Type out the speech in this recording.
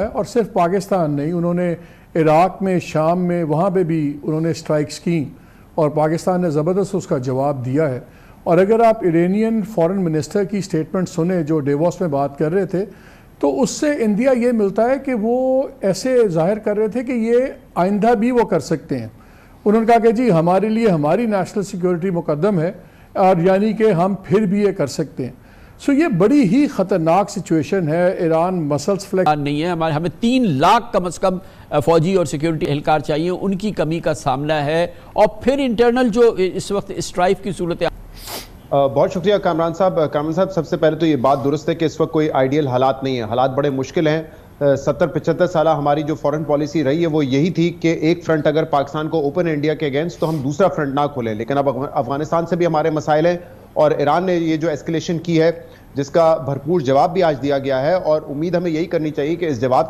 और सिर्फ पाकिस्तान नहीं, उन्होंने इराक में, शाम में, वहाँ पे भी उन्होंने स्ट्राइक्स की और पाकिस्तान ने ज़बरदस्त उसका जवाब दिया है। और अगर आप इरानियन फॉरेन मिनिस्टर की स्टेटमेंट सुने जो डेवोस में बात कर रहे थे, तो उससे इंडिया ये मिलता है कि वो ऐसे जाहिर कर रहे थे कि ये आइंदा भी वो कर सकते हैं। उन्होंने कहा कि जी हमारे लिए हमारी नेशनल सिक्योरिटी मुकद्दम है और यानी कि हम फिर भी ये कर सकते हैं। सो ये बड़ी ही ख़तरनाक सिचुएशन है। ईरान मसल्स फ्लेक्स नहीं है, हमें 3 लाख कम से कम फौजी और सिक्योरिटी एहलकार चाहिए, उनकी कमी का सामना है। और फिर इंटरनल जो इस वक्त स्ट्राइफ की सूरत। बहुत शुक्रिया कामरान साहब। सबसे पहले तो ये बात दुरुस्त है कि इस वक्त कोई आइडियल हालात नहीं है, हालात बड़े मुश्किल हैं। 70-75 साल हमारी जो फॉरेन पॉलिसी रही है वो यही थी कि एक फ्रंट अगर पाकिस्तान को ओपन इंडिया के अगेंस्ट तो हम दूसरा फ्रंट ना खोलें, लेकिन अब अफगानिस्तान से भी हमारे मसाइल हैं और ईरान ने ये जो एस्केलेशन की है जिसका भरपूर जवाब भी आज दिया गया है, और उम्मीद हमें यही करनी चाहिए कि इस जवाब के